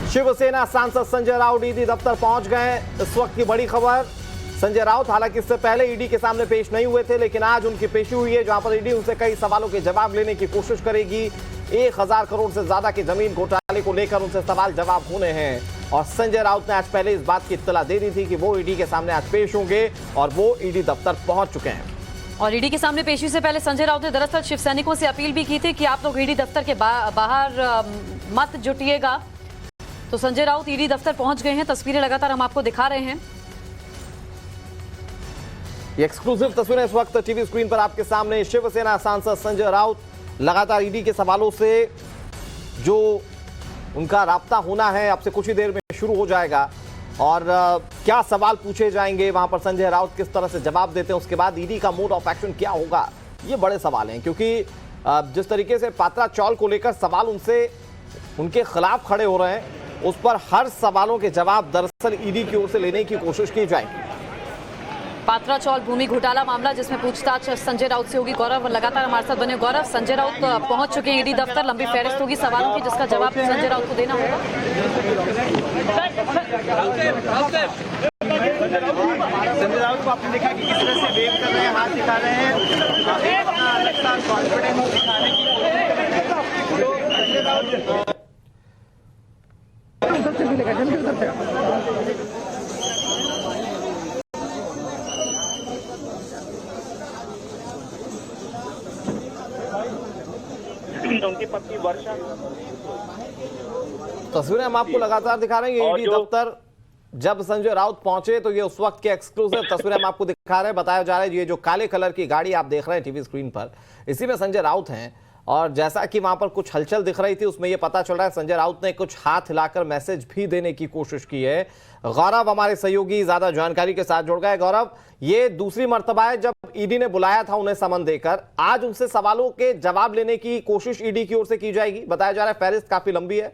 शिवसेना सांसद संजय राउत ईडी दफ्तर पहुंच गए। इस वक्त की बड़ी खबर, संजय राउत हालांकि इससे पहले ईडी के सामने पेश नहीं हुए थे, लेकिन आज उनकी पेशी हुई है, जहां पर ईडी उनसे कई सवालों के जवाब लेने की कोशिश करेगी। 1000 करोड़ से ज्यादा के जमीन घोटाले को लेकर उनसे सवाल जवाब होने हैं। और संजय राउत ने आज पहले इस बात की इत्तला दे दी थी कि वो ईडी के सामने आज पेश होंगे और वो ईडी दफ्तर पहुंच चुके हैं। और ईडी के सामने पेशी से पहले संजय राउत ने दरअसल शिव सैनिकों से अपील भी की थी कि आप लोग ईडी दफ्तर के बाहर मत जुटिएगा। तो संजय राउत ईडी दफ्तर पहुंच गए हैं। तस्वीरें लगातार हम आपको दिखा रहे हैं। ये एक्सक्लूसिव तस्वीरें इस वक्त टीवी स्क्रीन पर आपके सामने। शिवसेना सांसद संजय राउत लगातार ईडी के सवालों से जो उनका राब्ता होना है अब से कुछ ही देर में शुरू हो जाएगा। और क्या सवाल पूछे जाएंगे, वहां पर संजय राउत किस तरह से जवाब देते हैं, उसके बाद ईडी का मोड ऑफ एक्शन क्या होगा, ये बड़े सवाल हैं। क्योंकि जिस तरीके से पात्रा चौल को लेकर सवाल उनसे उनके खिलाफ खड़े हो रहे हैं, उस पर हर सवालों के जवाब दरअसल ईडी की ओर से लेने की कोशिश की जाएगी। पात्रा चौल भूमि घोटाला मामला जिसमें पूछताछ संजय राउत से होगी। गौरव लगातार हमारे साथ बने। गौरव, संजय राउत पहुंच चुके हैं ईडी दफ्तर। लंबी फहरिस्त होगी सवालों की, जिसका जवाब संजय राउत को देना होगा। संजय राउत को आपने देखा कि किस तरह से वेव कर रहे हैं, हाथ दिखा रहे हैं, अपना लगातार कॉन्फिडेंस दिखाने की उनकी पत्नी वर्षा। तस्वीरें हम आपको लगातार दिखा रहे हैं। ईडी दफ्तर जब संजय राउत पहुंचे तो ये उस वक्त के एक्सक्लूसिव तस्वीरें हम आपको दिखा रहे हैं। बताया जा रहा है ये जो काले कलर की गाड़ी आप देख रहे हैं टीवी स्क्रीन पर, इसी में संजय राउत हैं। और जैसा कि वहां पर कुछ हलचल दिख रही थी, उसमें ये पता चल रहा है संजय राउत ने कुछ हाथ हिलाकर मैसेज भी देने की कोशिश की है। गौरव हमारे सहयोगी ज्यादा जानकारी के साथ जुड़ गए। गौरव, ये दूसरी मर्तबा है जब ईडी ने बुलाया था उन्हें समन देकर, आज उनसे सवालों के जवाब लेने की कोशिश ईडी की ओर से की जाएगी। बताया जा रहा है फहरिस्त काफी लंबी है।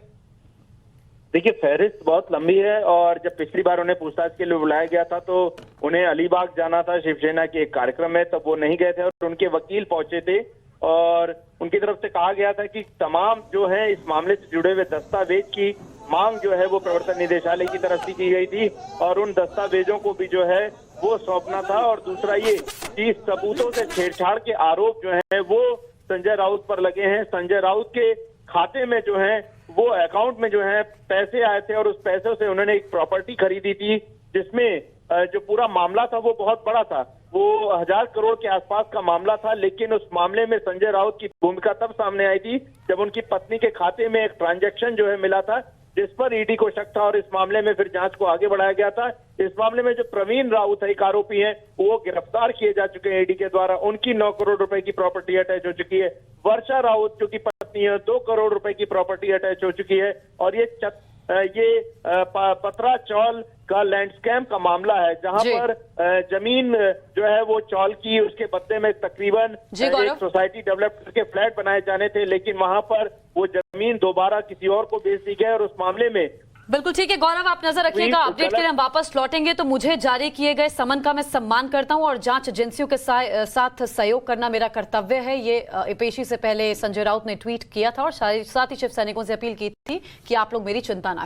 देखिए, फहरिस्त बहुत लंबी है। और जब पिछली बार उन्हें पूछताछ के लिए बुलाया गया था तो उन्हें अलीबाग जाना था शिवसेना के एक कार्यक्रम में, तब वो नहीं गए थे और उनके वकील पहुंचे थे। और उनकी तरफ से कहा गया था कि तमाम जो है इस मामले से जुड़े हुए दस्तावेज की मांग जो है वो प्रवर्तन निदेशालय की तरफ से की गई थी और उन दस्तावेजों को भी जो है वो सौंपना था। और दूसरा ये कि सबूतों से छेड़छाड़ के आरोप जो है वो संजय राउत पर लगे हैं। संजय राउत के खाते में जो है वो अकाउंट में जो है पैसे आए थे और उस पैसों से उन्होंने एक प्रॉपर्टी खरीदी थी, जिसमें जो पूरा मामला था वो बहुत बड़ा था। वो 1000 करोड़ के आसपास का मामला था। लेकिन उस मामले में संजय राउत की भूमिका तब सामने आई थी जब उनकी पत्नी के खाते में एक ट्रांजैक्शन जो है मिला था, जिस पर ईडी को शक था और इस मामले में फिर जांच को आगे बढ़ाया गया था। इस मामले में जो प्रवीण राउत है, एक आरोपी हैं, वो गिरफ्तार किए जा चुके हैं ईडी के द्वारा। उनकी 9 करोड़ रुपए की प्रॉपर्टी अटैच हो चुकी है। वर्षा राउत जो की पत्नी है, 2 करोड़ रुपए की प्रॉपर्टी अटैच हो चुकी है। और ये पत्रा चौल का लैंड स्कैम का मामला है, जहां पर जमीन जो है वो चौल की, उसके बदले में तकरीबन एक सोसाइटी डेवलप करके फ्लैट बनाए जाने थे, लेकिन वहां पर वो जमीन दोबारा किसी और को बेच दी गई। और उस मामले में बिल्कुल ठीक है गौरव, आप नजर रखिएगा। अपडेट के लिए हम वापस लौटेंगे। तो मुझे जारी किए गए समन का मैं सम्मान करता हूं और जांच एजेंसियों के साथ सहयोग करना मेरा कर्तव्य है। ये पेशी से पहले संजय राउत ने ट्वीट किया था और साथ ही शिव सैनिकों से अपील की थी कि आप लोग मेरी चिंता ना करें।